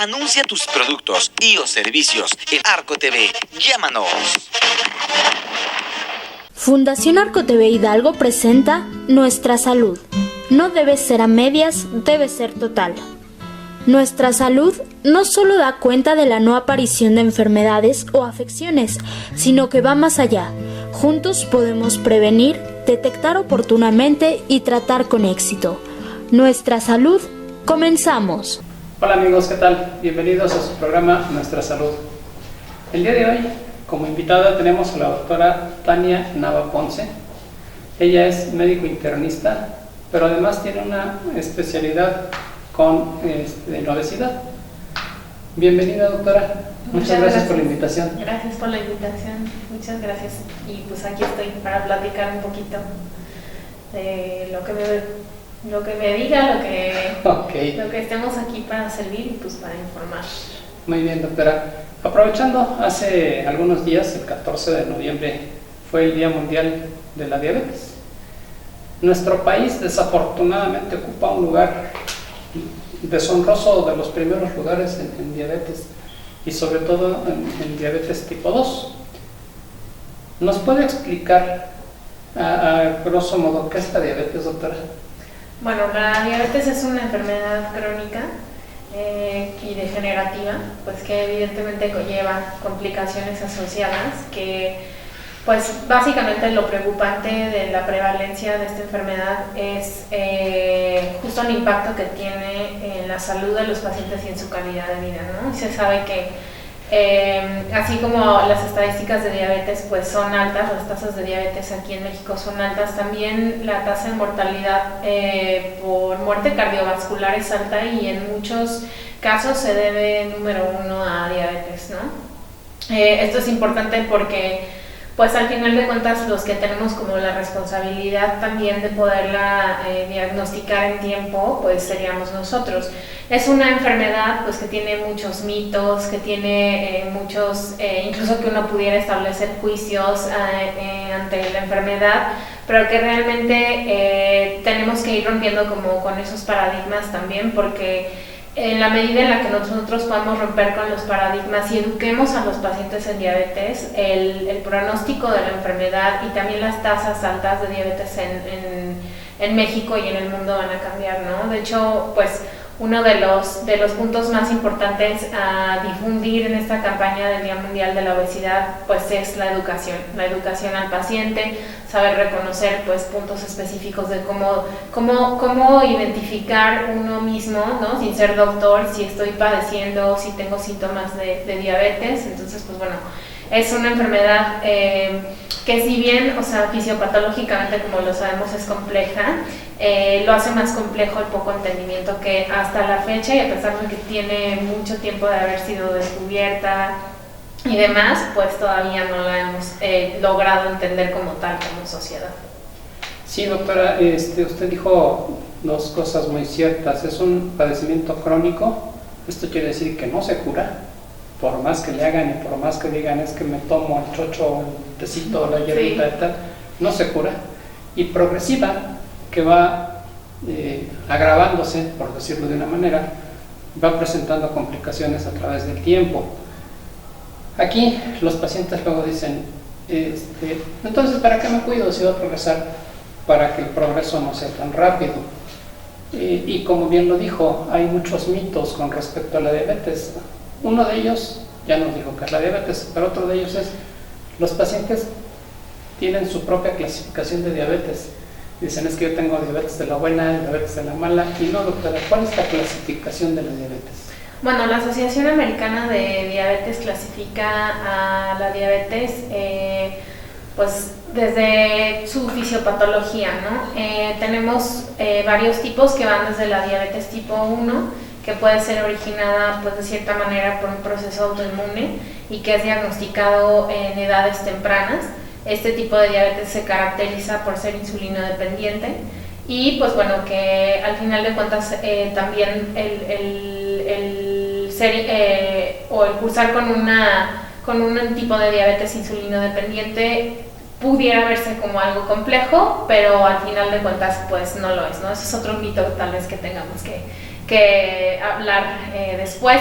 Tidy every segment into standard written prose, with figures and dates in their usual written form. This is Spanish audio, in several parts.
Anuncia tus productos y o servicios en Arco TV. Llámanos. Fundación Arco TV Hidalgo presenta Nuestra Salud. No debe ser a medias, debe ser total. Nuestra salud no solo da cuenta de la no aparición de enfermedades o afecciones, sino que va más allá. Juntos podemos prevenir, detectar oportunamente y tratar con éxito. Nuestra Salud, comenzamos. Hola amigos, ¿qué tal? Bienvenidos a su programa Nuestra Salud. El día de hoy, como invitada, tenemos a la doctora Tania Nava Ponce. Ella es médico internista, pero además tiene una especialidad en obesidad. Bienvenida, doctora. Muchas gracias por la invitación. Gracias por la invitación, muchas gracias. Y pues aquí estoy para platicar un poquito de lo que me diga, lo que estemos aquí para servir y pues para informar. Muy bien, doctora. Aprovechando, hace algunos días, el 14 de noviembre, fue el Día Mundial de la Diabetes. Nuestro país desafortunadamente ocupa un lugar deshonroso, de los primeros lugares en diabetes, y sobre todo en diabetes tipo 2. ¿Nos puede explicar a grosso modo qué es la diabetes, doctora? Bueno, la diabetes es una enfermedad crónica y degenerativa, pues que evidentemente conlleva complicaciones asociadas que pues básicamente lo preocupante de la prevalencia de esta enfermedad es justo el impacto que tiene en la salud de los pacientes y en su calidad de vida, ¿no? Y se sabe que así como las estadísticas de diabetes pues son altas, las tasas de diabetes aquí en México son altas, también la tasa de mortalidad por muerte cardiovascular es alta y en muchos casos se debe número uno a diabetes, ¿no? Esto es importante porque pues al final de cuentas los que tenemos como la responsabilidad también de poderla diagnosticar en tiempo, pues seríamos nosotros. Es una enfermedad pues que tiene muchos mitos, que tiene muchos, incluso que uno pudiera establecer juicios ante la enfermedad, pero que realmente tenemos que ir rompiendo como con esos paradigmas también, porque en la medida en la que nosotros podamos romper con los paradigmas y eduquemos a los pacientes en diabetes, el pronóstico de la enfermedad y también las tasas altas de diabetes en México y en el mundo van a cambiar, ¿no? De hecho, pues uno de los puntos más importantes a difundir en esta campaña del Día Mundial de la Obesidad pues es la educación al paciente, saber reconocer pues puntos específicos de cómo identificar uno mismo, ¿no? Sin ser doctor, si estoy padeciendo, si tengo síntomas de diabetes. Entonces pues bueno, es una enfermedad que si bien, o sea, fisiopatológicamente, como lo sabemos, es compleja, lo hace más complejo el poco entendimiento que hasta la fecha, y a pesar de que tiene mucho tiempo de haber sido descubierta y demás, pues todavía no la hemos logrado entender como tal, como sociedad. Sí, doctora, usted dijo dos cosas muy ciertas. Es un padecimiento crónico. Esto quiere decir que no se cura, por más que le hagan y por más que digan es que me tomo el chocho, el tecito, la hierbita y tal, no se cura. Y progresiva, que va agravándose, por decirlo de una manera, va presentando complicaciones a través del tiempo. Aquí los pacientes luego dicen, entonces ¿para qué me cuido si va a progresar? Para que el progreso no sea tan rápido. Y como bien lo dijo, hay muchos mitos con respecto a la diabetes. Uno de ellos, ya nos dijo que es la diabetes, pero otro de ellos es, los pacientes tienen su propia clasificación de diabetes. Dicen, es que yo tengo diabetes de la buena, diabetes de la mala, y no, doctora, ¿cuál es la clasificación de la diabetes? Bueno, la Asociación Americana de Diabetes clasifica a la diabetes pues desde su fisiopatología, ¿no? Tenemos varios tipos que van desde la diabetes tipo 1, que puede ser originada pues de cierta manera por un proceso autoinmune y que es diagnosticado en edades tempranas. Este tipo de diabetes se caracteriza por ser insulino dependiente y pues bueno, que al final de cuentas también el ser o el cursar con un tipo de diabetes insulino dependiente pudiera verse como algo complejo, pero al final de cuentas pues no lo es, ¿no? Ese es otro mito tal vez que tengamos que hablar después.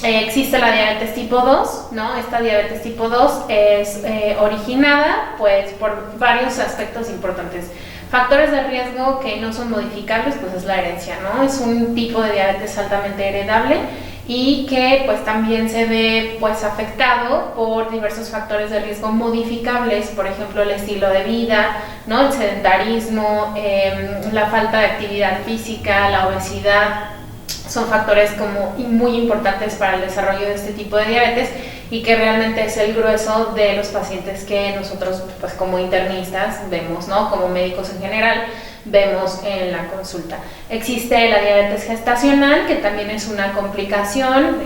existe la diabetes tipo 2, ¿no? Esta diabetes tipo 2 es originada pues por varios aspectos importantes. Factores de riesgo que no son modificables, pues es la herencia, ¿no? Es un tipo de diabetes altamente heredable y que pues también se ve pues afectado por diversos factores de riesgo modificables, por ejemplo el estilo de vida, ¿no? El sedentarismo, la falta de actividad física, la obesidad, son factores como muy importantes para el desarrollo de este tipo de diabetes y que realmente es el grueso de los pacientes que nosotros pues como internistas vemos, ¿no? Como médicos en general vemos en la consulta. Existe la diabetes gestacional, que también es una complicación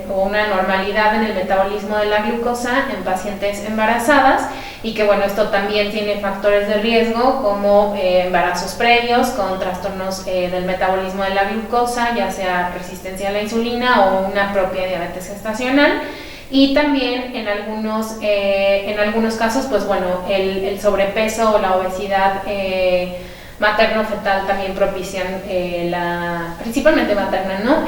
o una anormalidad en el metabolismo de la glucosa en pacientes embarazadas y que bueno, esto también tiene factores de riesgo como embarazos previos con trastornos del metabolismo de la glucosa, ya sea resistencia a la insulina o una propia diabetes gestacional. Y también en algunos casos, pues bueno, el sobrepeso o la obesidad materno-fetal también propician principalmente materna, ¿no?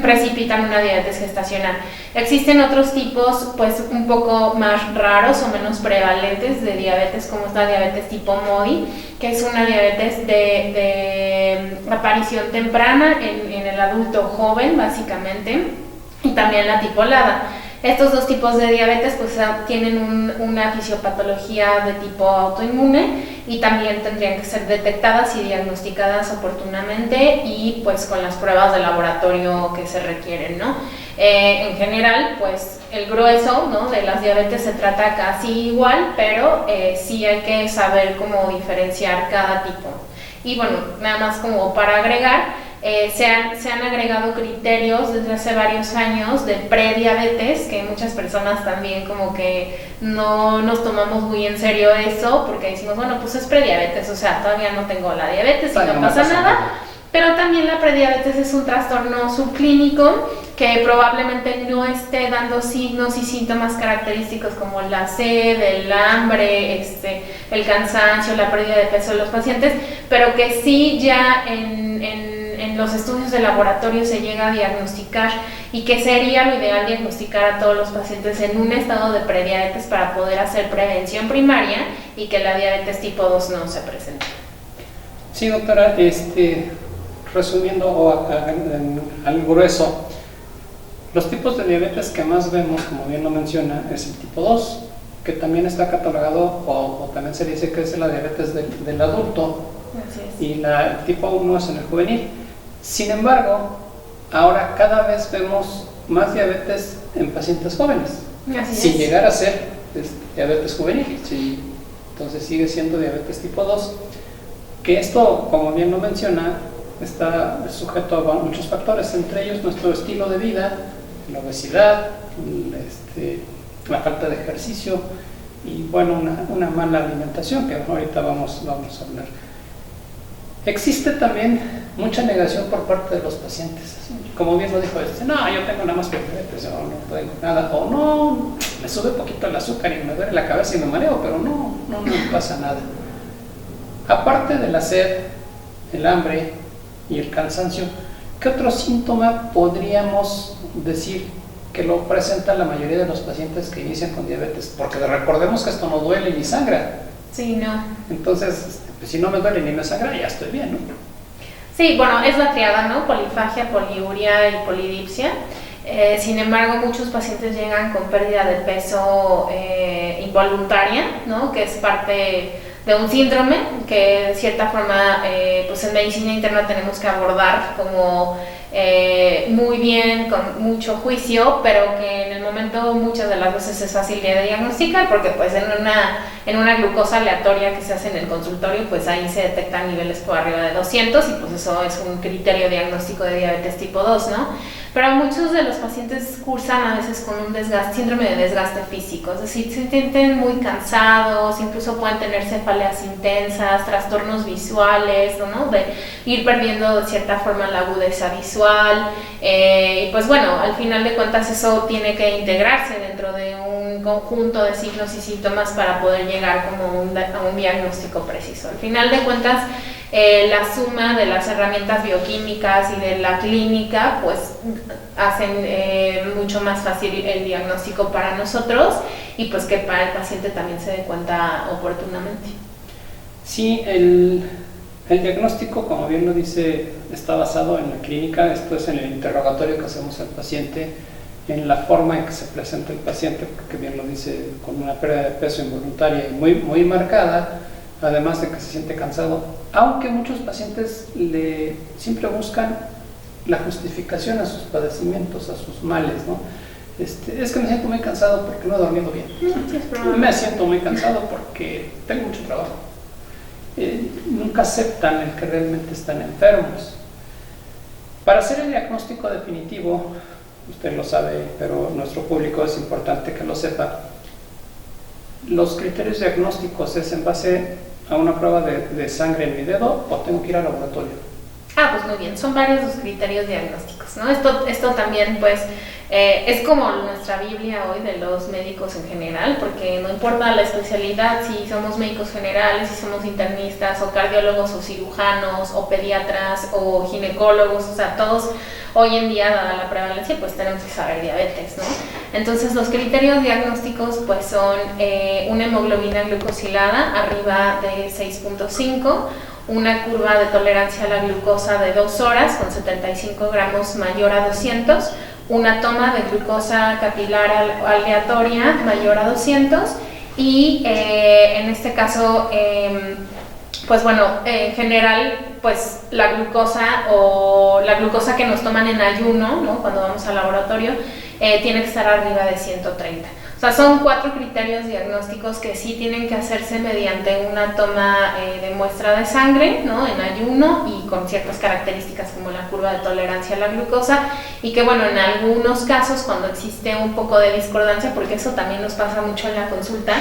Precipitan una diabetes gestacional. Existen otros tipos, pues un poco más raros o menos prevalentes de diabetes, como es la diabetes tipo MODY, que es una diabetes de aparición temprana en el adulto joven, básicamente, y también la tipo LADA. Estos dos tipos de diabetes pues tienen una fisiopatología de tipo autoinmune y también tendrían que ser detectadas y diagnosticadas oportunamente y pues con las pruebas de laboratorio que se requieren, ¿no? En general, pues el grueso, ¿no?, de las diabetes se trata casi igual, pero sí hay que saber cómo diferenciar cada tipo. Y bueno, nada más como para agregar, se han agregado criterios desde hace varios años de prediabetes, que muchas personas también como que no nos tomamos muy en serio eso, porque decimos, bueno, pues es prediabetes, o sea, todavía no tengo la diabetes y no pasa nada. Pero también la prediabetes es un trastorno subclínico que probablemente no esté dando signos y síntomas característicos como la sed, el hambre, el cansancio, la pérdida de peso de los pacientes, pero que sí ya en los estudios de laboratorio se llega a diagnosticar y que sería lo ideal diagnosticar a todos los pacientes en un estado de prediabetes para poder hacer prevención primaria y que la diabetes tipo 2 no se presente. Sí, doctora, resumiendo al grueso, los tipos de diabetes que más vemos, como bien lo menciona, es el tipo 2, que también está catalogado o también se dice que es la diabetes del adulto. Así es. Y el tipo 1 es en el juvenil. Sin embargo, ahora cada vez vemos más diabetes en pacientes jóvenes, sin llegar a ser diabetes juvenil, entonces sigue siendo diabetes tipo 2, que esto, como bien lo menciona, está sujeto a muchos factores, entre ellos nuestro estilo de vida, la obesidad, la falta de ejercicio y bueno, una mala alimentación, que ahorita vamos a hablar. Existe también mucha negación por parte de los pacientes, como bien lo dijo no, yo tengo nada más que diabetes, o no tengo nada, o no, me sube poquito el azúcar y me duele la cabeza y me mareo, pero no me pasa nada. Aparte de la sed, el hambre y el cansancio, ¿qué otro síntoma podríamos decir que lo presenta la mayoría de los pacientes que inician con diabetes? Porque recordemos que esto no duele ni sangra. Sí, no. Entonces, si no me duele ni me sangra, ya estoy bien, ¿no? Sí, bueno, es la triada, ¿no? Polifagia, poliuria y polidipsia. Sin embargo, muchos pacientes llegan con pérdida de peso involuntaria, ¿no? Que es parte de un síndrome que de cierta forma, pues en medicina interna tenemos que abordar como muy bien, con mucho juicio, pero que en el momento muchas de las veces es fácil de diagnosticar porque pues en una glucosa aleatoria que se hace en el consultorio, pues ahí se detectan niveles por arriba de 200 y pues eso es un criterio diagnóstico de diabetes tipo 2, ¿no? Pero muchos de los pacientes cursan a veces con un síndrome de desgaste físico, es decir, se sienten muy cansados, incluso pueden tener cefaleas intensas, trastornos visuales, ¿no? De ir perdiendo de cierta forma la agudeza visual, y pues bueno, al final de cuentas eso tiene que integrarse dentro de un conjunto de signos y síntomas para poder llegar como a un diagnóstico preciso. Al final de cuentas, la suma de las herramientas bioquímicas y de la clínica pues hacen mucho más fácil el diagnóstico para nosotros y pues que para el paciente también se dé cuenta oportunamente. Sí, el diagnóstico, como bien lo dice, está basado en la clínica, esto es en el interrogatorio que hacemos al paciente, en la forma en que se presenta el paciente, porque bien lo dice, con una pérdida de peso involuntaria y muy marcada, además de que se siente cansado, aunque muchos pacientes siempre buscan la justificación a sus padecimientos, a sus males, ¿no? Es que me siento muy cansado porque no he dormido bien. Me siento muy cansado porque tengo mucho trabajo. Nunca aceptan el que realmente están enfermos. Para hacer el diagnóstico definitivo, usted lo sabe, pero nuestro público es importante que lo sepa, los criterios diagnósticos es en base a una prueba de sangre en mi dedo o tengo que ir al laboratorio. Pues muy bien, son varios los criterios diagnósticos, ¿no? Esto también pues es como nuestra Biblia hoy de los médicos en general, porque no importa la especialidad, si somos médicos generales, si somos internistas o cardiólogos o cirujanos o pediatras o ginecólogos, o sea, todos hoy en día, dada la prevalencia, pues tenemos que saber diabetes, ¿no? Entonces los criterios diagnósticos pues son una hemoglobina glucosilada arriba de 6.5, una curva de tolerancia a la glucosa de 2 horas con 75 gramos mayor a 200, una toma de glucosa capilar aleatoria mayor a 200 y en este caso, pues bueno, en general, pues la glucosa que nos toman en ayuno, ¿no? Cuando vamos al laboratorio, tiene que estar arriba de 130. O sea, son 4 criterios diagnósticos que sí tienen que hacerse mediante una toma de muestra de sangre, ¿no? En ayuno y con ciertas características como la curva de tolerancia a la glucosa y que bueno, en algunos casos cuando existe un poco de discordancia, porque eso también nos pasa mucho en la consulta,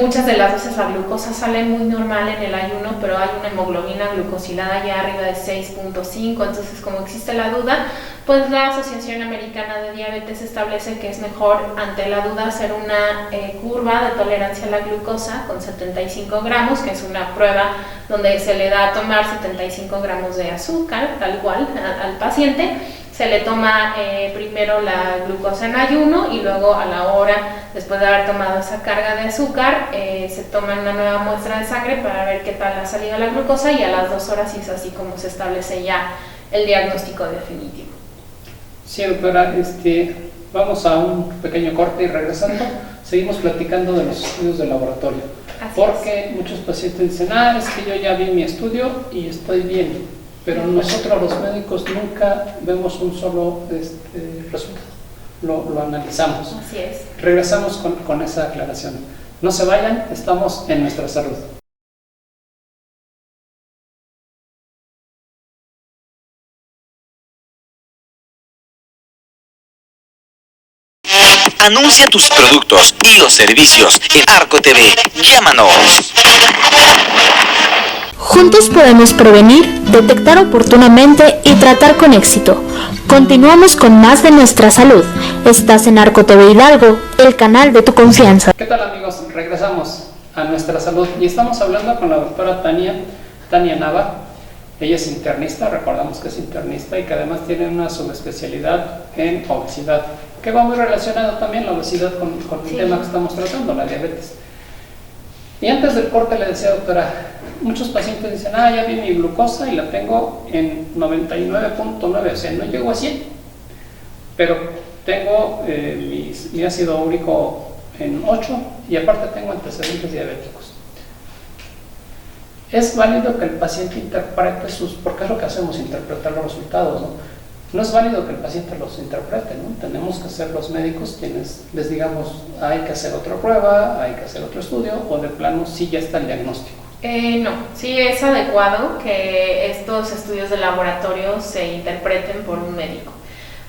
muchas de las veces la glucosa sale muy normal en el ayuno, pero hay una hemoglobina glucosilada ya arriba de 6.5, entonces como existe la duda, pues la Asociación Americana de Diabetes establece que es mejor ante la duda hacer una curva de tolerancia a la glucosa con 75 gramos, que es una prueba donde se le da a tomar 75 gramos de azúcar, tal cual, al paciente. Se le toma primero la glucosa en ayuno y luego a la hora, después de haber tomado esa carga de azúcar, se toma una nueva muestra de sangre para ver qué tal ha salido la glucosa y a las 2 horas es así como se establece ya el diagnóstico definitivo. Sí, doctora, vamos a un pequeño corte y regresando, seguimos platicando de los estudios de laboratorio. Porque muchos pacientes dicen, es que yo ya vi mi estudio y estoy bien. Pero nosotros los médicos nunca vemos un solo resultado, lo analizamos. Así es. Regresamos con esa aclaración. No se vayan, estamos en Nuestra Salud. Anuncia tus productos y o servicios en Arco TV. Llámanos. Juntos podemos prevenir, detectar oportunamente y tratar con éxito. Continuamos con más de Nuestra Salud. Estás en Arco TV Hidalgo, el canal de tu confianza. ¿Qué tal, amigos? Regresamos a Nuestra Salud y estamos hablando con la doctora Tania Nava. Ella es internista, recordamos que es internista y que además tiene una subespecialidad en obesidad, que va muy relacionado también la obesidad con el tema que estamos tratando, la diabetes. Y antes del corte le decía, doctora, muchos pacientes dicen, ya vi mi glucosa y la tengo en 99.9, o sea, no llego a 100, pero tengo mi ácido úrico en 8 y aparte tengo antecedentes diabéticos. Es válido que el paciente interprete porque es lo que hacemos, interpretar los resultados, ¿no? No es válido que el paciente los interprete, ¿no? Tenemos que ser los médicos quienes les digamos, hay que hacer otra prueba, hay que hacer otro estudio, o de plano sí ya está el diagnóstico. No, sí es adecuado que estos estudios de laboratorio se interpreten por un médico.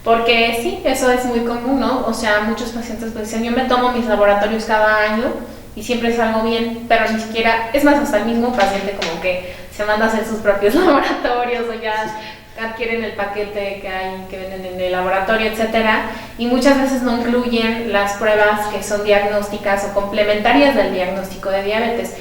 Porque sí, eso es muy común, ¿no? O sea, muchos pacientes pues dicen, yo me tomo mis laboratorios cada año y siempre salgo bien, pero ni siquiera, es más, hasta el mismo paciente como que se manda a hacer sus propios laboratorios o ya adquieren el paquete que venden en el laboratorio, etcétera, y muchas veces no incluyen las pruebas que son diagnósticas o complementarias del diagnóstico de diabetes.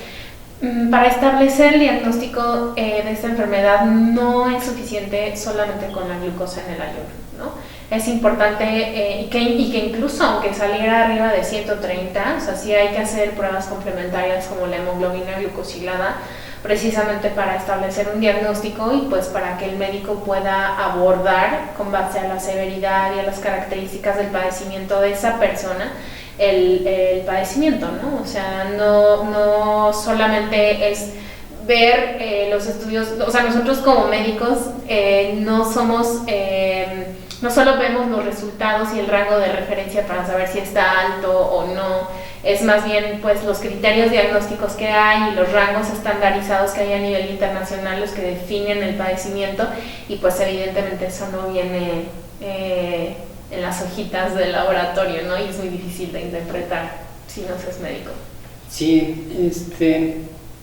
Para establecer el diagnóstico de esta enfermedad no es suficiente solamente con la glucosa en el ayuno, ¿no? Es importante y que incluso aunque saliera arriba de 130, o sea, sí hay que hacer pruebas complementarias como la hemoglobina glucosilada, precisamente para establecer un diagnóstico y pues para que el médico pueda abordar con base a la severidad y a las características del padecimiento de esa persona el padecimiento, ¿no? O sea, no solamente es ver los estudios, o sea, nosotros como médicos no solo vemos los resultados y el rango de referencia para saber si está alto o no, es más bien pues los criterios diagnósticos que hay y los rangos estandarizados que hay a nivel internacional los que definen el padecimiento, y pues evidentemente eso no viene en las hojitas del laboratorio, ¿no? Y es muy difícil de interpretar si no se es médico. Sí,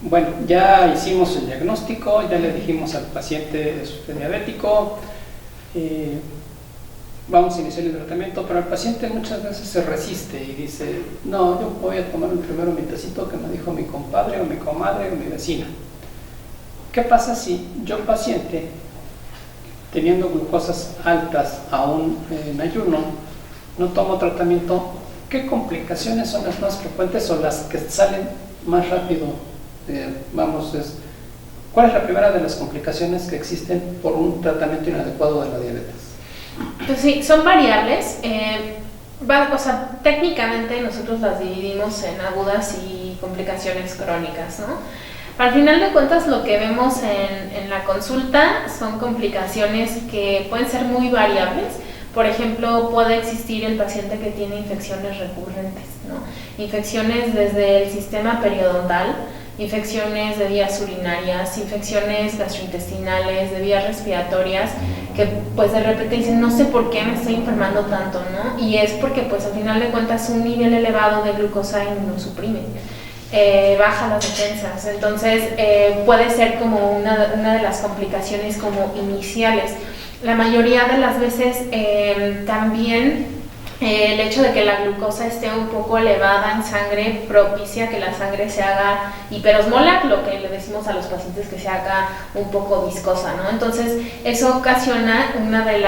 bueno, ya hicimos el diagnóstico, ya le dijimos al paciente es usted diabético, vamos a iniciar el tratamiento, pero el paciente muchas veces se resiste y dice, no, yo voy a tomar primero mi tecito que me dijo mi compadre o mi comadre o mi vecina. ¿Qué pasa si yo paciente, teniendo glucosas altas aún en ayuno, no tomo tratamiento? ¿Qué complicaciones son las más frecuentes o las que salen más rápido? ¿Cuál es la primera de las complicaciones que existen por un tratamiento inadecuado de la diabetes? Pues sí, son variables. O sea, técnicamente nosotros las dividimos en agudas y complicaciones crónicas, ¿no? Al final de cuentas, lo que vemos en la consulta son complicaciones que pueden ser muy variables. Por ejemplo, puede existir el paciente que tiene infecciones recurrentes, ¿no? Infecciones desde el sistema periodontal, infecciones de vías urinarias, infecciones gastrointestinales, de vías respiratorias, que pues de repente dicen, no sé por qué me estoy enfermando tanto, ¿no? Y es porque pues al final de cuentas un nivel elevado de glucosa inmunosuprime, baja las defensas, entonces puede ser como una de las complicaciones como iniciales. La mayoría de las veces también el hecho de que la glucosa esté un poco elevada en sangre propicia que la sangre se haga hiperosmolar, lo que le decimos a los pacientes que se haga un poco viscosa, ¿no? Entonces eso ocasiona una de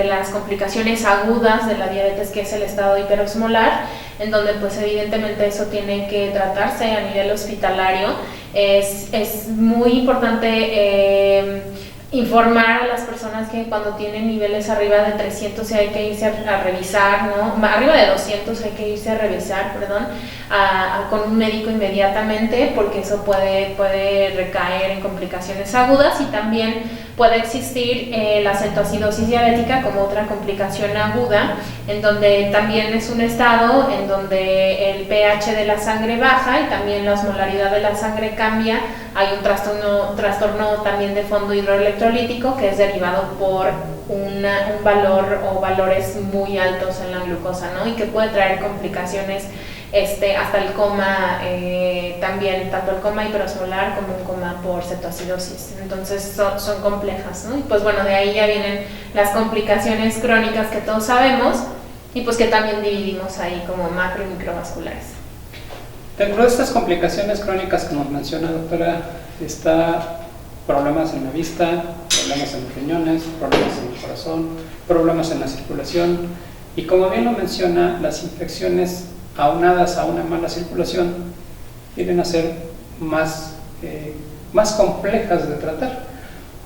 las complicaciones agudas de la diabetes, que es el estado hiperosmolar, en donde pues evidentemente eso tiene que tratarse a nivel hospitalario. Es muy importante informar a las personas que cuando tienen niveles arriba de 300 hay que irse a revisar, ¿no? Arriba de 200 hay que irse a revisar, con un médico inmediatamente, porque eso puede recaer en complicaciones agudas, y también puede existir la cetoacidosis diabética como otra complicación aguda, en donde también es un estado en donde el pH de la sangre baja y también la osmolaridad de la sangre cambia. Hay un trastorno también de fondo hidroelectrolítico que es derivado por un valor o valores muy altos en la glucosa, ¿no? Y que puede traer complicaciones hasta el coma, también tanto el coma hiperosmolar como un coma por cetoacidosis. Entonces son complejas, ¿no? Y pues bueno, de ahí ya vienen las complicaciones crónicas que todos sabemos, y pues que también dividimos ahí como macro y microvasculares. Dentro de estas complicaciones crónicas que nos menciona, doctora, está problemas en la vista, problemas en los riñones, problemas en el corazón, problemas en la circulación, y como bien lo menciona, las infecciones aunadas a una mala circulación vienen a ser más complejas de tratar,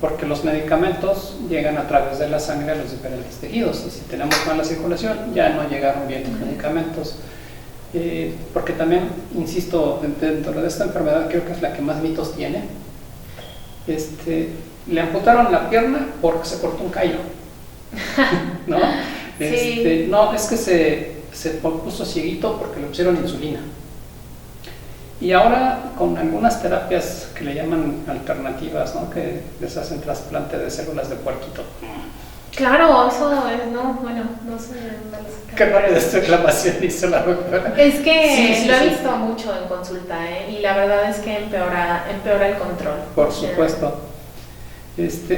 porque los medicamentos llegan a través de la sangre a los diferentes tejidos, y si tenemos mala circulación ya no llegaron bien los medicamentos. Porque también, insisto, dentro de esta enfermedad creo que es la que más mitos tiene. Le amputaron la pierna porque se cortó un callo, ¿no? Sí. No, es que se puso cieguito porque le pusieron insulina. Y ahora con algunas terapias que le llaman alternativas, ¿no? Que les hacen trasplante de células de puerquito. Claro, eso es, no sé. ¿Qué rápida esta exclamación hizo la doctora? Es que Sí, lo he sí. visto mucho en consulta, y la verdad es que empeora el control. Por supuesto.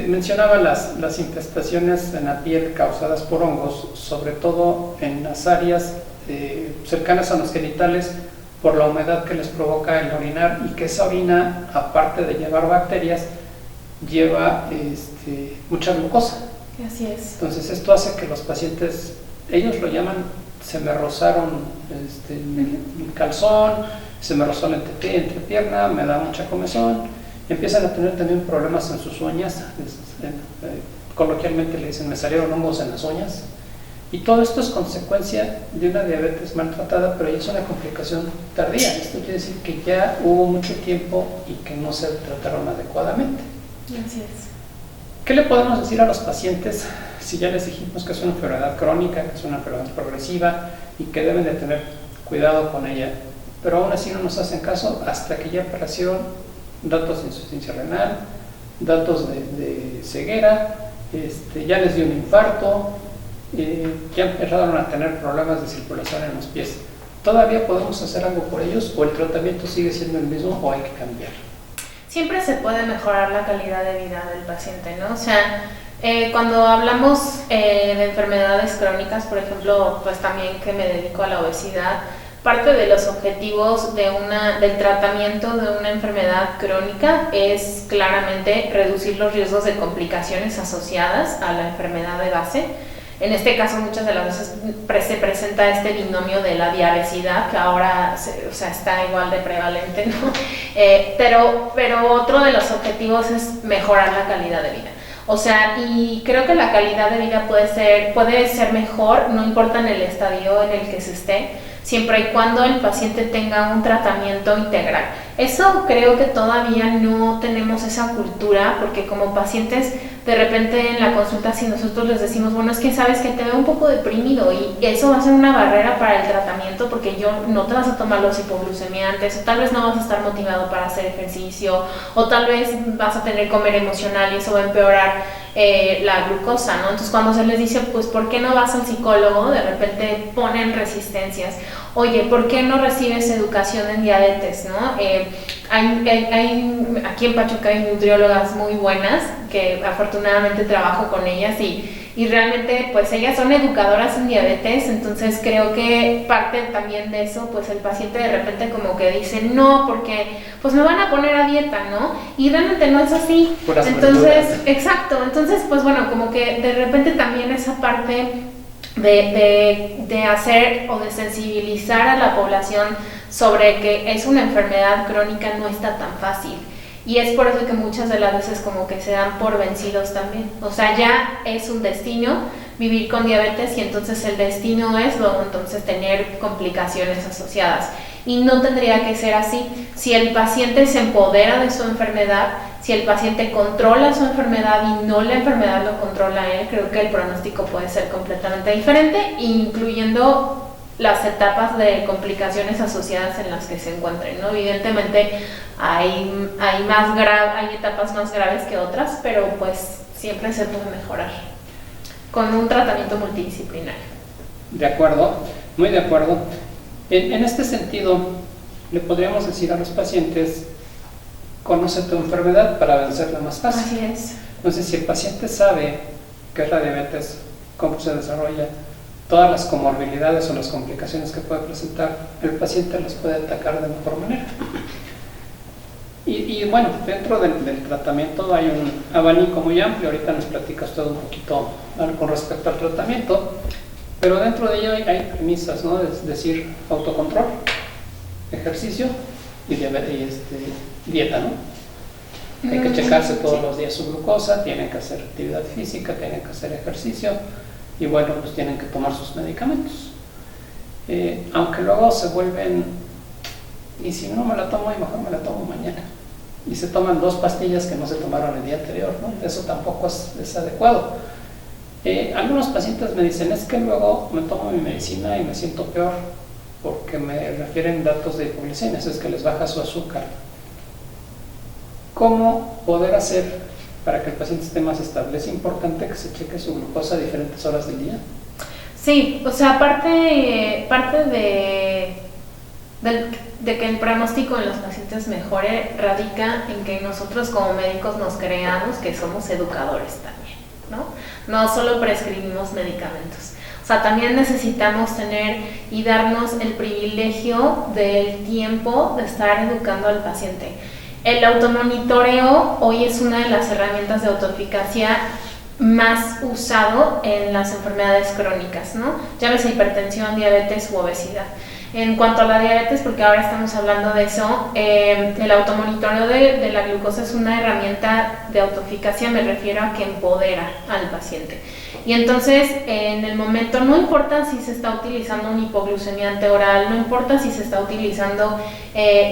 Mencionaba las infestaciones en la piel causadas por hongos, sobre todo en las áreas cercanas a los genitales, por la humedad que les provoca el orinar, y que esa orina, aparte de llevar bacterias, lleva mucha glucosa. Así es. Entonces esto hace que los pacientes, ellos lo llaman, se me rozaron el calzón, se me rozó la entrepierna, me da mucha comezón, empiezan a tener también problemas en sus uñas, coloquialmente le dicen me salieron hongos en las uñas, y todo esto es consecuencia de una diabetes maltratada, pero ya es una complicación tardía. Esto quiere decir que ya hubo mucho tiempo y que no se trataron adecuadamente. Así es. ¿Qué le podemos decir a los pacientes si ya les dijimos que es una enfermedad crónica, que es una enfermedad progresiva y que deben de tener cuidado con ella, pero aún así no nos hacen caso hasta que ya aparecieron datos de insuficiencia renal, datos de ceguera, ya les dio un infarto, ya empezaron a tener problemas de circulación en los pies? ¿Todavía podemos hacer algo por ellos o el tratamiento sigue siendo el mismo o hay que cambiar? Siempre se puede mejorar la calidad de vida del paciente, ¿no? O sea, cuando hablamos de enfermedades crónicas, por ejemplo, pues también que me dedico a la obesidad, parte de los objetivos del tratamiento de una enfermedad crónica es claramente reducir los riesgos de complicaciones asociadas a la enfermedad de base. En este caso, muchas de las veces se presenta este binomio de la diabesidad, que ahora está igual de prevalente, ¿no? Pero otro de los objetivos es mejorar la calidad de vida. O sea, y creo que la calidad de vida puede ser mejor, no importa en el estadio en el que se esté, siempre y cuando el paciente tenga un tratamiento integral. Eso creo que todavía no tenemos esa cultura, porque como pacientes, de repente en la consulta, si nosotros les decimos, bueno, es que sabes que te veo un poco deprimido, y eso va a ser una barrera para el tratamiento, porque no te vas a tomar los hipoglucemiantes, o tal vez no vas a estar motivado para hacer ejercicio, o tal vez vas a tener comer emocional y eso va a empeorar la glucosa, ¿no? Entonces cuando se les dice, pues, ¿por qué no vas al psicólogo? De repente ponen resistencias. Oye, ¿por qué no recibes educación en diabetes, no? Aquí en Pachuca hay nutriólogas muy buenas, que afortunadamente trabajo con ellas, y realmente pues ellas son educadoras en diabetes. Entonces creo que parte también de eso, pues el paciente de repente como que dice no, porque pues me van a poner a dieta, ¿no? Y realmente no es así. Entonces, exacto, entonces pues bueno, como que de repente también esa parte de hacer o de sensibilizar a la población sobre que es una enfermedad crónica no está tan fácil. Y es por eso que muchas de las veces como que se dan por vencidos también. O sea, ya es un destino vivir con diabetes, y entonces el destino es luego entonces tener complicaciones asociadas. Y no tendría que ser así. Si el paciente se empodera de su enfermedad, si el paciente controla su enfermedad y no la enfermedad lo controla él, creo que el pronóstico puede ser completamente diferente, incluyendo las etapas de complicaciones asociadas en las que se encuentren, ¿no? Evidentemente hay etapas más graves que otras, pero pues siempre se puede mejorar con un tratamiento multidisciplinario. De acuerdo, muy de acuerdo. En este sentido, le podríamos decir a los pacientes, conoce tu enfermedad para vencerla más fácil. Así es. Entonces, si el paciente sabe qué es la diabetes, cómo se desarrolla, todas las comorbilidades o las complicaciones que puede presentar, el paciente las puede atacar de mejor manera. Y bueno, dentro del tratamiento hay un abanico muy amplio. Ahorita nos platica usted un poquito con respecto al tratamiento, pero dentro de ello hay premisas, ¿no? Es decir, autocontrol, ejercicio y dieta, ¿no? Hay que checarse todos los días su glucosa, tienen que hacer actividad física, tienen que hacer ejercicio, y bueno, pues tienen que tomar sus medicamentos. Aunque luego se vuelven, y si no me la tomo hoy, mejor me la tomo mañana. Y se toman 2 pastillas que no se tomaron el día anterior, ¿no? Eso tampoco es adecuado. Algunos pacientes me dicen, es que luego me tomo mi medicina y me siento peor, porque me refieren datos de hipoglucemia, es que les baja su azúcar. ¿Cómo poder hacer para que el paciente esté más estable? ¿Es importante que se cheque su glucosa a diferentes horas del día? Sí, o sea, parte de que el pronóstico en los pacientes mejore radica en que nosotros como médicos nos creamos que somos educadores también, ¿no? No solo prescribimos medicamentos. O sea, también necesitamos tener y darnos el privilegio del tiempo de estar educando al paciente. El automonitoreo hoy es una de las herramientas de autoeficacia más usado en las enfermedades crónicas, ¿no? Llámese hipertensión, diabetes u obesidad. En cuanto a la diabetes, porque ahora estamos hablando de eso, el automonitoreo de la glucosa es una herramienta de autoeficacia, me refiero a que empodera al paciente. Y entonces, en el momento, no importa si se está utilizando una hipoglucemiante oral, no importa si se está utilizando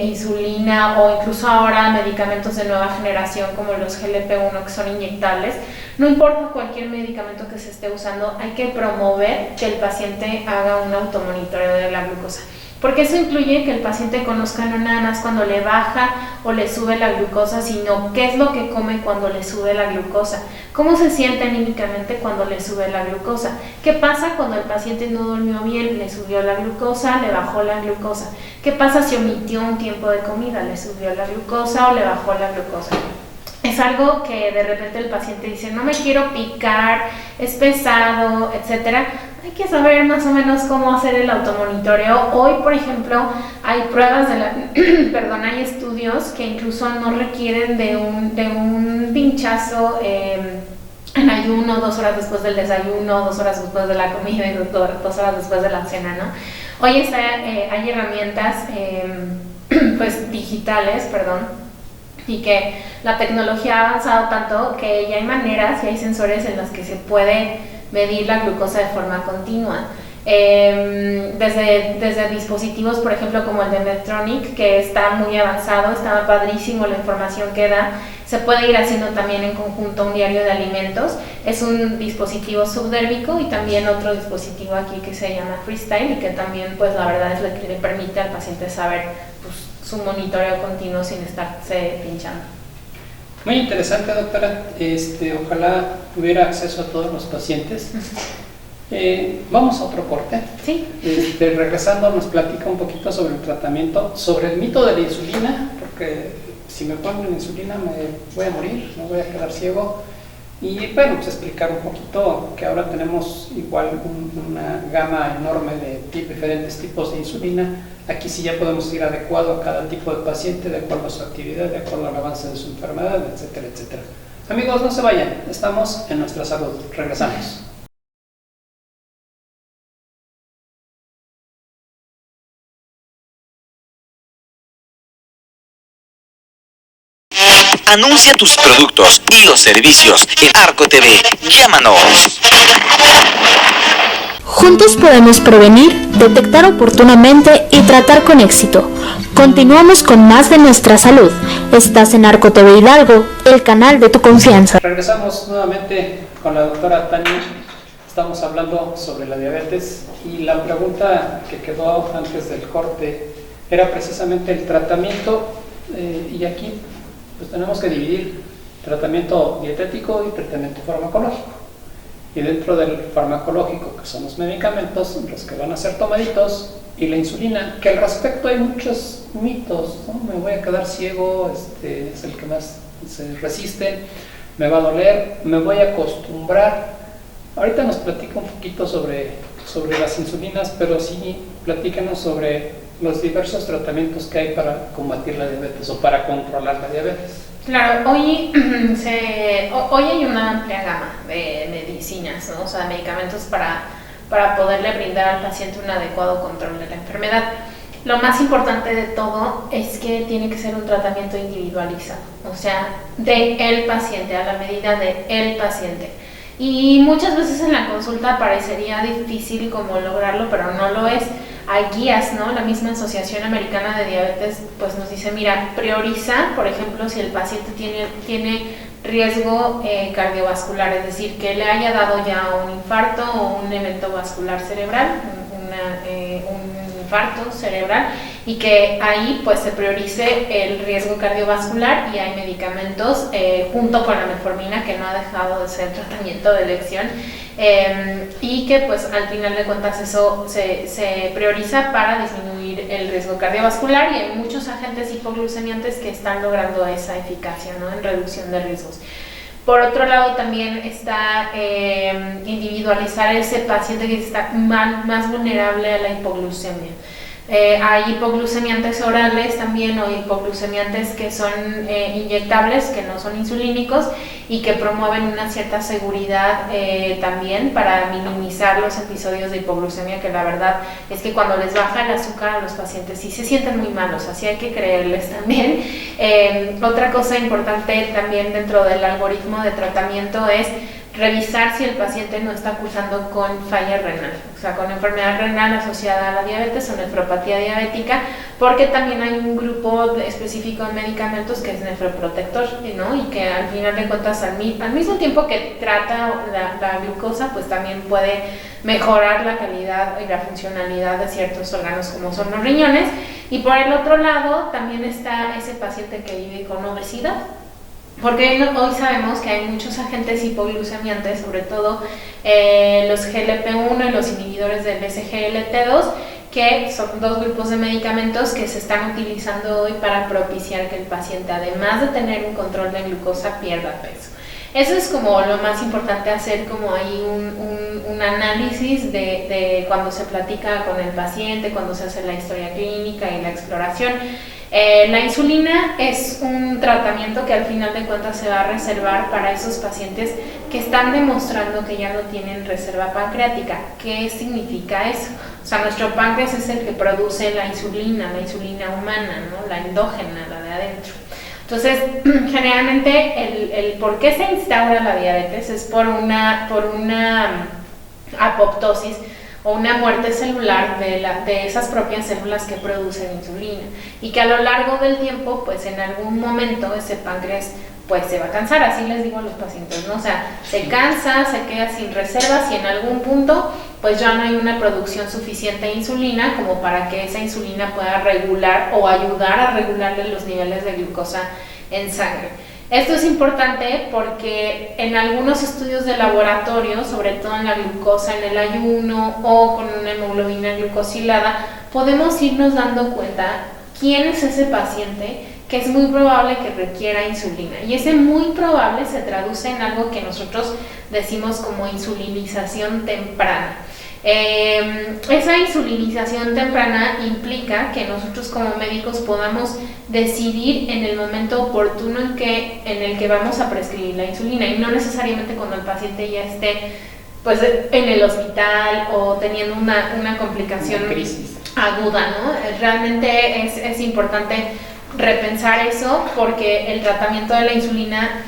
insulina o incluso ahora medicamentos de nueva generación como los GLP-1 que son inyectables, no importa cualquier medicamento que se esté usando, hay que promover que el paciente haga un automonitoreo de la glucosa. Porque eso incluye que el paciente conozca no nada más cuando le baja o le sube la glucosa, sino qué es lo que come cuando le sube la glucosa, cómo se siente anímicamente cuando le sube la glucosa, qué pasa cuando el paciente no durmió bien, le subió la glucosa, le bajó la glucosa, qué pasa si omitió un tiempo de comida, le subió la glucosa o le bajó la glucosa. Es algo que de repente el paciente dice, no me quiero picar, es pesado, etcétera. Hay que saber más o menos cómo hacer el automonitoreo. Hoy, por ejemplo, hay pruebas hay estudios que incluso no requieren de un pinchazo en ayuno, 2 horas después del desayuno, 2 horas después de la comida y 2 horas después de la cena, ¿no? Hoy hay herramientas digitales, y que la tecnología ha avanzado tanto que ya hay maneras y hay sensores en los que se puede medir la glucosa de forma continua. Desde dispositivos, por ejemplo, como el de Medtronic, que está muy avanzado, está padrísimo la información que da. Se puede ir haciendo también en conjunto un diario de alimentos. Es un dispositivo subdérmico y también otro dispositivo aquí que se llama Freestyle y que también, pues la verdad es lo que le permite al paciente saber su monitoreo continuo sin estarse pinchando. Muy interesante, doctora. Ojalá tuviera acceso a todos los pacientes. Vamos a otro corte. Sí. Regresando nos platica un poquito sobre el tratamiento, sobre el mito de la insulina, porque si me ponen insulina me voy a morir, me voy a quedar ciego. Y bueno, pues explicar un poquito que ahora tenemos igual una gama enorme de diferentes tipos de insulina. Aquí sí ya podemos ir adecuado a cada tipo de paciente, de acuerdo a su actividad, de acuerdo al avance de su enfermedad, etcétera, etcétera. Amigos, no se vayan, estamos en Nuestra Salud. Regresamos. Anuncia tus productos y o servicios en Arco TV. Llámanos. Juntos podemos prevenir, detectar oportunamente y tratar con éxito. Continuamos con más de Nuestra Salud. Estás en Arco TV Hidalgo, el canal de tu confianza. Regresamos nuevamente con la doctora Tania. Estamos hablando sobre la diabetes y la pregunta que quedó antes del corte era precisamente el tratamiento y aquí pues tenemos que dividir tratamiento dietético y tratamiento farmacológico. Y dentro del farmacológico, que son los medicamentos, los que van a ser tomaditos, y la insulina, que al respecto hay muchos mitos, ¿no? Me voy a quedar ciego, es el que más se resiste, me va a doler, me voy a acostumbrar. Ahorita nos platica un poquito sobre las insulinas, pero sí platícanos sobre los diversos tratamientos que hay para combatir la diabetes o para controlar la diabetes. Claro, hoy hay una amplia gama de medicinas, ¿no? O sea, medicamentos para poderle brindar al paciente un adecuado control de la enfermedad. Lo más importante de todo es que tiene que ser un tratamiento individualizado, o sea, de el paciente, a la medida de el paciente. Y muchas veces en la consulta parecería difícil como lograrlo, pero no lo es. Hay guías, ¿no? La misma Asociación Americana de Diabetes pues nos dice, mira, prioriza, por ejemplo, si el paciente tiene riesgo cardiovascular, es decir, que le haya dado ya un infarto o un evento vascular cerebral, un infarto cerebral, y que ahí pues se priorice el riesgo cardiovascular y hay medicamentos junto con la metformina, que no ha dejado de ser tratamiento de elección, y que pues al final de cuentas eso se prioriza para disminuir el riesgo cardiovascular, y hay muchos agentes hipoglucemiantes que están logrando esa eficacia, ¿no? En reducción de riesgos. Por otro lado, también está individualizar ese paciente que está más vulnerable a la hipoglucemia. Hay hipoglucemiantes orales también, o hipoglucemiantes que son inyectables, que no son insulínicos y que promueven una cierta seguridad también para minimizar los episodios de hipoglucemia, que la verdad es que cuando les baja el azúcar a los pacientes sí se sienten muy malos, así hay que creerles también. Otra cosa importante también dentro del algoritmo de tratamiento es revisar si el paciente no está cursando con falla renal, o sea, con enfermedad renal asociada a la diabetes o nefropatía diabética, porque también hay un grupo específico de medicamentos que es nefroprotector, ¿no? Y que al final de cuentas, al mismo tiempo que trata la glucosa, pues también puede mejorar la calidad y la funcionalidad de ciertos órganos como son los riñones. Y por el otro lado, también está ese paciente que vive con obesidad, porque hoy sabemos que hay muchos agentes hipoglucemiantes, sobre todo los GLP-1 y los inhibidores del SGLT2, que son dos grupos de medicamentos que se están utilizando hoy para propiciar que el paciente, además de tener un control de glucosa, pierda peso. Eso es como lo más importante, hacer como ahí un análisis de cuando se platica con el paciente, cuando se hace la historia clínica y la exploración. La insulina es un tratamiento que al final de cuentas se va a reservar para esos pacientes que están demostrando que ya no tienen reserva pancreática. ¿Qué significa eso? O sea, nuestro páncreas es el que produce la insulina humana, ¿no? La endógena, la de adentro. Entonces, generalmente el por qué se instaura la diabetes es por una apoptosis o una muerte celular de esas propias células que producen insulina, y que a lo largo del tiempo, pues en algún momento ese páncreas pues se va a cansar, así les digo a los pacientes, ¿no? O sea, se cansa, se queda sin reservas y en algún punto pues ya no hay una producción suficiente de insulina como para que esa insulina pueda regular o ayudar a regularle los niveles de glucosa en sangre. Esto es importante porque en algunos estudios de laboratorio, sobre todo en la glucosa en el ayuno o con una hemoglobina glucosilada, podemos irnos dando cuenta quién es ese paciente que es muy probable que requiera insulina. Y ese muy probable se traduce en algo que nosotros decimos como insulinización temprana. Esa insulinización temprana implica que nosotros como médicos podamos decidir en el momento oportuno en el que vamos a prescribir la insulina, y no necesariamente cuando el paciente ya esté pues en el hospital o teniendo una complicación aguda, ¿no? Realmente es importante repensar eso, porque el tratamiento de la insulina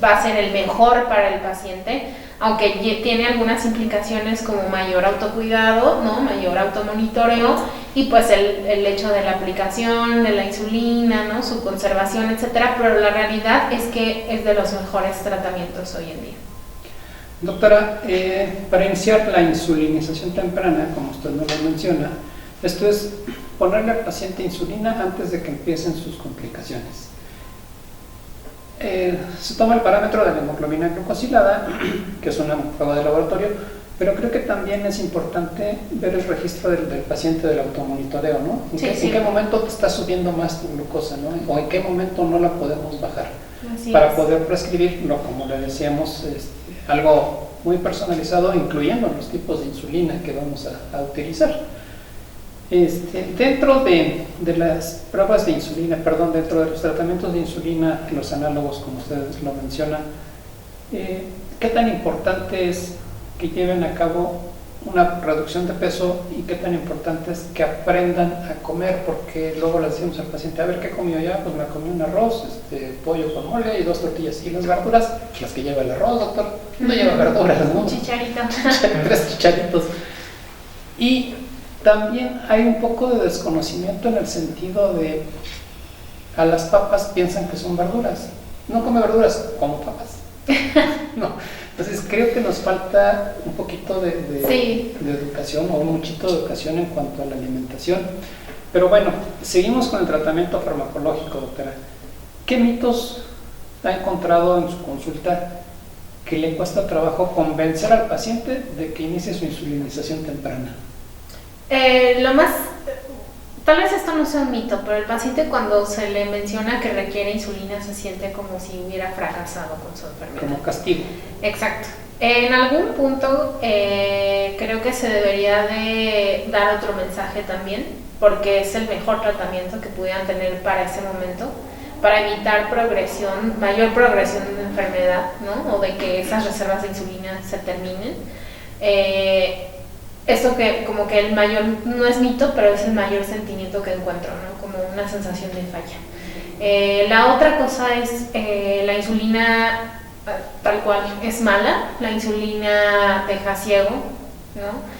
va a ser el mejor para el paciente, aunque tiene algunas implicaciones como mayor autocuidado, ¿no? Mayor automonitoreo, y pues el hecho de la aplicación de la insulina, ¿no? Su conservación, etcétera, pero la realidad es que es de los mejores tratamientos hoy en día. Doctora, para iniciar la insulinización temprana, como usted nos lo menciona, esto es ponerle al paciente insulina antes de que empiecen sus complicaciones. Se toma el parámetro de la hemoglobina glucosilada, que es una prueba de laboratorio, pero creo que también es importante ver el registro del paciente, del automonitoreo, ¿no? ¿En qué momento te está subiendo más tu glucosa, ¿no? O en qué momento no la podemos bajar, para poder prescribirlo, como le decíamos, algo muy personalizado, incluyendo los tipos de insulina que vamos a utilizar. Dentro de las pruebas de insulina, dentro de los tratamientos de insulina, los análogos, como ustedes lo mencionan, ¿qué tan importante es que lleven a cabo una reducción de peso y qué tan importante es que aprendan a comer? Porque luego le decimos al paciente, a ver, ¿qué comió ya? Pues me comí un arroz, pollo con mole y 2 tortillas. ¿Y las verduras? Las que lleva el arroz, doctor, no lleva verduras, ¿no? Chicharito. 3 chicharitos. Y también hay un poco de desconocimiento en el sentido de a las papas piensan que son verduras. No come verduras, como papas. No. Entonces creo que nos falta un poquito de educación, o muchito de educación en cuanto a la alimentación. Pero bueno, seguimos con el tratamiento farmacológico, doctora. ¿Qué mitos ha encontrado en su consulta que le cuesta trabajo convencer al paciente de que inicie su insulinización temprana? Lo más tal vez esto no sea un mito, pero el paciente cuando se le menciona que requiere insulina se siente como si hubiera fracasado con su enfermedad. Como castigo. Exacto. En algún punto creo que se debería de dar otro mensaje también, porque es el mejor tratamiento que pudieran tener para ese momento, para evitar mayor progresión de la enfermedad, ¿no? O de que esas reservas de insulina se terminen. Esto que como que el mayor, no es mito, pero es el mayor sentimiento que encuentro, ¿no? Como una sensación de falla. La otra cosa es la insulina tal cual es mala, la insulina deja ciego, ¿no?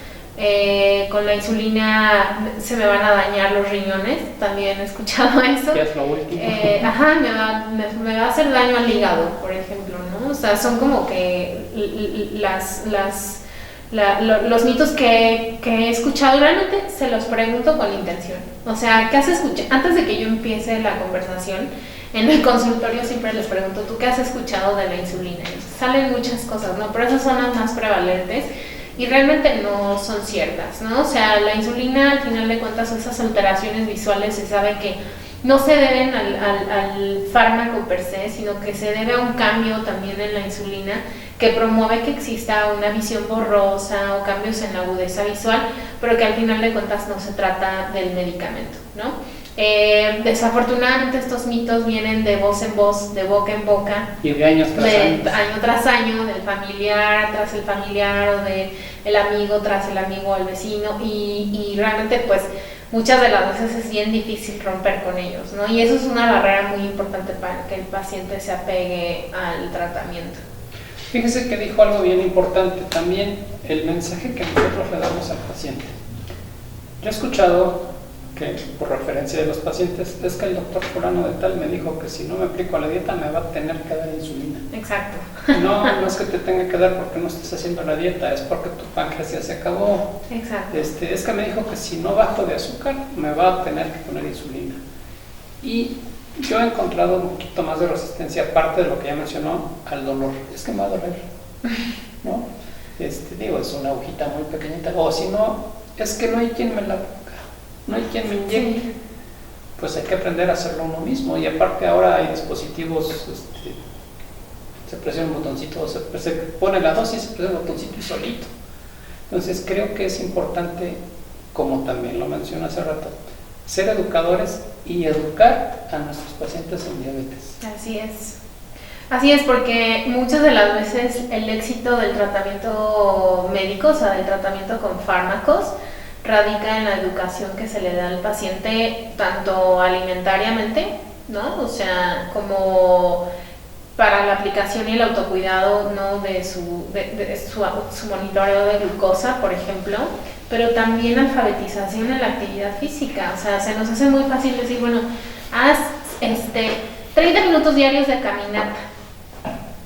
Con la insulina se me van a dañar los riñones, también he escuchado eso. Ya es lo último. Me va a hacer daño al hígado, por ejemplo, ¿no? O sea, son como que los mitos que he escuchado y realmente se los pregunto con intención. O sea, ¿qué has escuchado? Antes de que yo empiece la conversación, en el consultorio siempre les pregunto, ¿tú qué has escuchado de la insulina? Y salen muchas cosas, ¿no? Pero esas son las más prevalentes y realmente no son ciertas, ¿no? O sea, la insulina al final de cuentas esas alteraciones visuales se sabe que no se deben al fármaco per se, sino que se debe a un cambio también en la insulina que promueve que exista una visión borrosa o cambios en la agudeza visual, pero que al final de cuentas no se trata del medicamento, ¿no? Desafortunadamente estos mitos vienen de voz en voz, de boca en boca, y de años tras años. Año tras año, del familiar tras el familiar o del amigo tras el amigo o el vecino y realmente pues muchas de las veces es bien difícil romper con ellos, ¿no? Y eso es una barrera muy importante para que el paciente se apegue al tratamiento. Fíjese que dijo algo bien importante también, el mensaje que nosotros le damos al paciente. Yo he escuchado que, por referencia de los pacientes, es que el doctor fulano de tal me dijo que si no me aplico la dieta me va a tener que dar insulina. Exacto. No es que te tenga que dar porque no estés haciendo la dieta, es porque tu páncreas ya se acabó. Exacto. Es que me dijo que si no bajo de azúcar me va a tener que poner insulina. Y yo he encontrado un poquito más de resistencia, aparte de lo que ya mencionó, al dolor. Es que me va a doler, ¿no? Digo, es una agujita muy pequeñita. O si no, es que no hay quien me la ponga, no hay quien me inyecte. Sí. Pues hay que aprender a hacerlo uno mismo. Y aparte ahora hay dispositivos, se presiona un botoncito, se pone la dosis, se presiona el botoncito y solito. Entonces creo que es importante, como también lo mencioné hace rato, ser educadores y educar a nuestros pacientes en diabetes. Así es, porque muchas de las veces el éxito del tratamiento médico, o sea, del tratamiento con fármacos, radica en la educación que se le da al paciente, tanto alimentariamente, ¿no? O sea, como para la aplicación y el autocuidado, ¿no? de su monitoreo de glucosa, por ejemplo, pero también alfabetización en la actividad física. O sea, se nos hace muy fácil decir, bueno, haz 30 minutos diarios de caminata,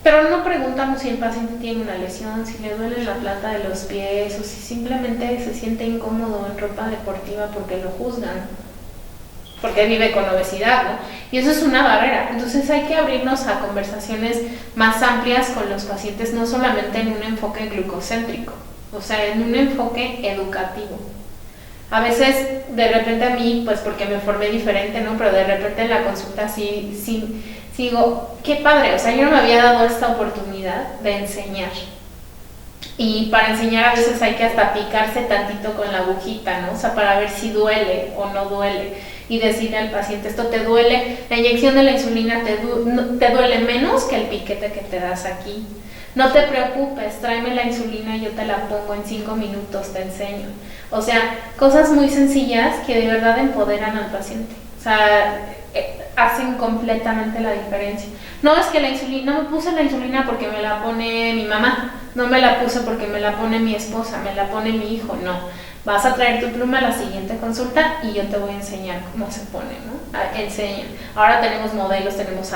pero no preguntamos si el paciente tiene una lesión, si le duele la planta de los pies o si simplemente se siente incómodo en ropa deportiva porque lo juzgan, porque vive con obesidad, ¿no? Y eso es una barrera. Entonces hay que abrirnos a conversaciones más amplias con los pacientes, no solamente en un enfoque glucocéntrico, o sea, en un enfoque educativo. A veces, de repente a mí, pues porque me formé diferente, ¿no? Pero de repente en la consulta sí digo, qué padre, o sea, yo no me había dado esta oportunidad de enseñar. Y para enseñar a veces hay que hasta picarse tantito con la agujita, ¿no? O sea, para ver si duele o no duele. Y decirle al paciente, esto te duele, la inyección de la insulina te duele menos que el piquete que te das aquí. No te preocupes, tráeme la insulina y yo te la pongo en 5 minutos, te enseño. O sea, cosas muy sencillas que de verdad empoderan al paciente. O sea, hacen completamente la diferencia. No es que la insulina, no me puse la insulina porque me la pone mi mamá, no me la puse porque me la pone mi esposa, me la pone mi hijo, no. Vas a traer tu pluma a la siguiente consulta y yo te voy a enseñar cómo se pone, ¿no? Enseña. Ahora tenemos modelos, tenemos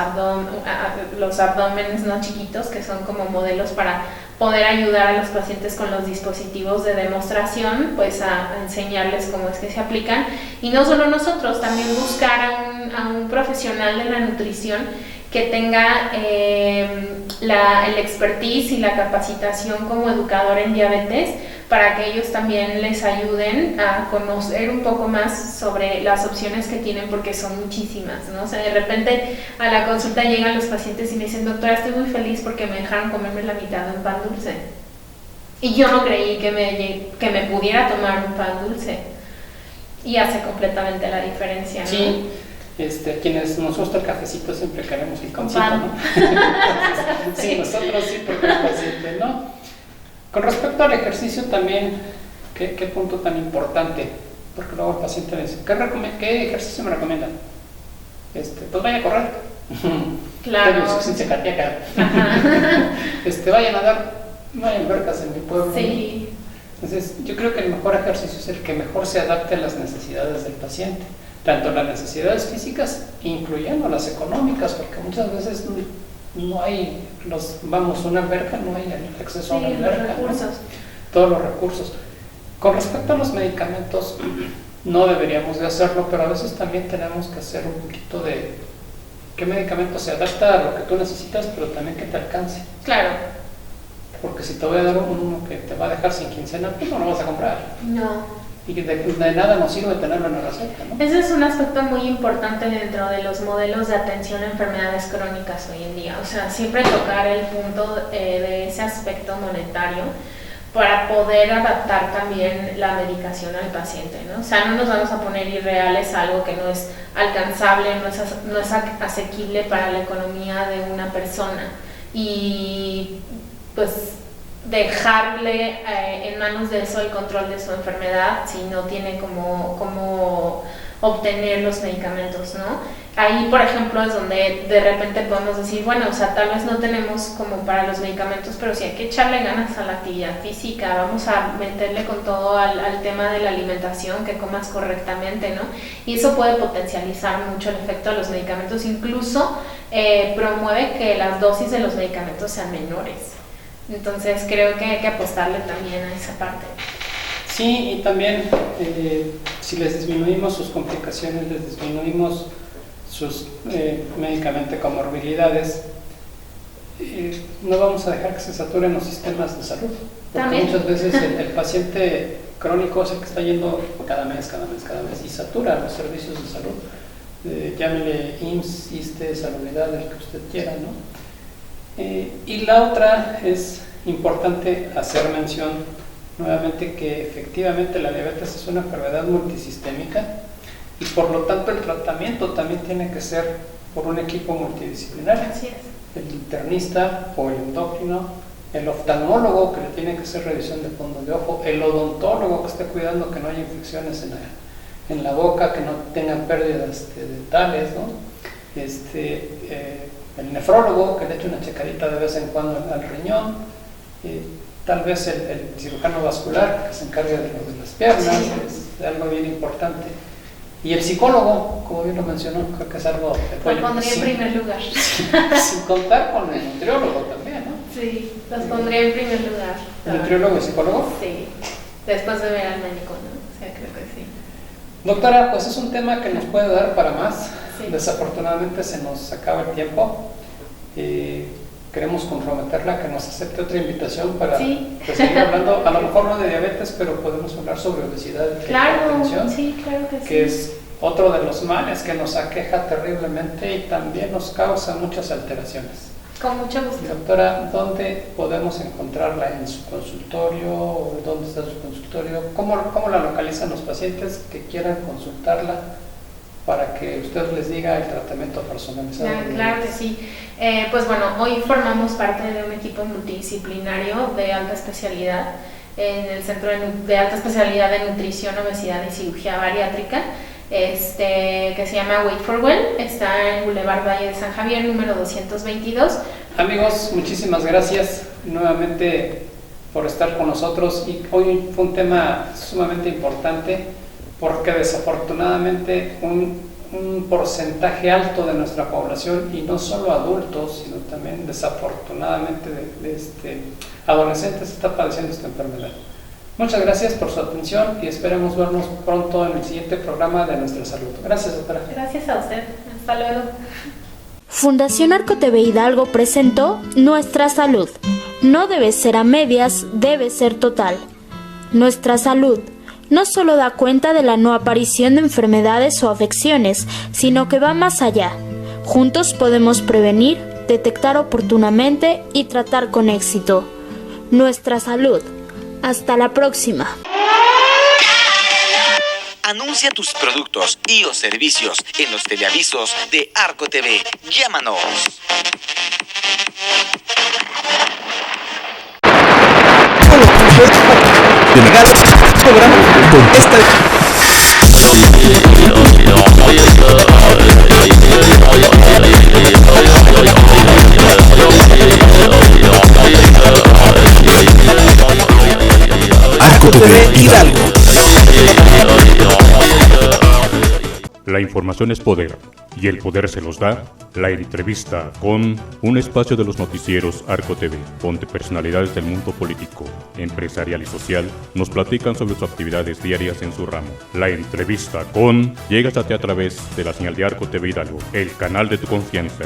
los abdómenes no chiquitos, que son como modelos para poder ayudar a los pacientes con los dispositivos de demostración, pues a enseñarles cómo es que se aplican. Y no solo nosotros, también buscar a un profesional de la nutrición que tenga el expertise y la capacitación como educador en diabetes para que ellos también les ayuden a conocer un poco más sobre las opciones que tienen, porque son muchísimas, ¿no? O sea, de repente a la consulta llegan los pacientes y me dicen, doctora, estoy muy feliz porque me dejaron comerme la mitad de un pan dulce. Y yo no creí que me pudiera tomar un pan dulce. Y hace completamente la diferencia, ¿no? Sí. Quienes nos gusta el cafecito siempre queremos el pancito, ¿no? Sí, nosotros sí, porque el paciente no. Con respecto al ejercicio también, ¿qué punto tan importante? Porque luego el paciente me dice, ¿qué ejercicio me recomiendan? Pues vaya a correr. Claro. Insuficiencia cardíaca. Vaya a nadar, no hay albercas en mi pueblo. Sí. Entonces, yo creo que el mejor ejercicio es el que mejor se adapte a las necesidades del paciente, tanto las necesidades físicas, incluyendo las económicas, porque muchas veces no hay, una alberca, no hay el acceso a una alberca, los recursos. ¿no? Todos los recursos. Con respecto a los medicamentos, no deberíamos de hacerlo, pero a veces también tenemos que hacer un poquito de qué medicamento se adapta a lo que tú necesitas, pero también que te alcance. Claro. Porque si te voy a dar uno que te va a dejar sin quincena, pues no lo vas a comprar. No. Y de nada nos sirve tenerlo en la receta, ¿no? Ese es un aspecto muy importante dentro de los modelos de atención a enfermedades crónicas hoy en día. O sea, siempre tocar el punto de ese aspecto monetario para poder adaptar también la medicación al paciente, ¿no? O sea, no nos vamos a poner irreales a algo que no es alcanzable, no es asequible para la economía de una persona. Y pues dejarle en manos de eso el control de su enfermedad si no tiene cómo obtener los medicamentos, ¿no? Ahí, por ejemplo, es donde de repente podemos decir, bueno, o sea, tal vez no tenemos como para los medicamentos, pero sí hay que echarle ganas a la actividad física, vamos a meterle con todo al tema de la alimentación, que comas correctamente, ¿no? Y eso puede potencializar mucho el efecto de los medicamentos, incluso promueve que las dosis de los medicamentos sean menores. Entonces creo que hay que apostarle también a esa parte. Sí, y también si les disminuimos sus complicaciones, les disminuimos sus médicamente comorbilidades, no vamos a dejar que se saturen los sistemas de salud. Porque ¿También? Muchas veces el paciente crónico es el que está yendo cada mes y satura los servicios de salud. Llámele IMSS, ISSSTE, Salubridad, el que usted quiera, ¿no? Y la otra es importante hacer mención nuevamente que efectivamente la diabetes es una enfermedad multisistémica y por lo tanto el tratamiento también tiene que ser por un equipo multidisciplinario. Así es. El internista o el endocrino, el oftalmólogo que le tiene que hacer revisión de fondo de ojo, el odontólogo que esté cuidando que no haya infecciones en la boca, que no tengan pérdidas dentales, ¿no? El nefrólogo que le eche una checadita de vez en cuando al riñón, tal vez el cirujano vascular que se encargue de las piernas, sí. Es algo bien importante. Y el psicólogo, como bien lo mencionó, creo que es algo... Lo pondría en primer lugar. Sin contar con el nutriólogo también, ¿no? Sí, los pondría en primer lugar. ¿Nutriólogo y psicólogo? Sí, después de ver al médico, ¿no? O sea, creo que sí. Doctora, pues es un tema que nos puede dar para más. Sí. Desafortunadamente se nos acaba el tiempo. Queremos comprometerla que nos acepte otra invitación para seguir hablando, a lo mejor no de diabetes, pero podemos hablar sobre obesidad y hipertensión, sí, claro que sí. Que es otro de los males que nos aqueja terriblemente y también nos causa muchas alteraciones. Con mucho gusto. Doctora, ¿dónde podemos encontrarla? ¿En su consultorio? ¿Dónde está su consultorio? ¿Cómo la localizan los pacientes que quieran consultarla para que usted les diga el tratamiento personalizado? Claro que sí. Pues bueno, hoy formamos parte de un equipo multidisciplinario de alta especialidad en el Centro de Alta Especialidad de Nutrición, Obesidad y Cirugía Bariátrica, que se llama Wait for Well, está en Boulevard Valle de San Javier, número 222. Amigos, muchísimas gracias nuevamente por estar con nosotros, y hoy fue un tema sumamente importante porque desafortunadamente un porcentaje alto de nuestra población, y no solo adultos, sino también desafortunadamente adolescentes, está padeciendo esta enfermedad. Muchas gracias por su atención y esperemos vernos pronto en el siguiente programa de Nuestra Salud. Gracias, doctora. Gracias a usted. Hasta luego. Fundación Arco TV Hidalgo presentó Nuestra Salud. No debe ser a medias, debe ser total. Nuestra salud no solo da cuenta de la no aparición de enfermedades o afecciones, sino que va más allá. Juntos podemos prevenir, detectar oportunamente y tratar con éxito. Nuestra salud. Hasta la próxima. Anuncia tus productos y o servicios en los teleavisos de Arco TV. Llámanos. Arco TV Hidalgo. La información es poder, y el poder se los da la entrevista con un espacio de los noticieros Arco TV, donde personalidades del mundo político, empresarial y social nos platican sobre sus actividades diarias en su ramo. La entrevista con llega hasta ti a través de la señal de Arco TV Hidalgo, el canal de tu confianza.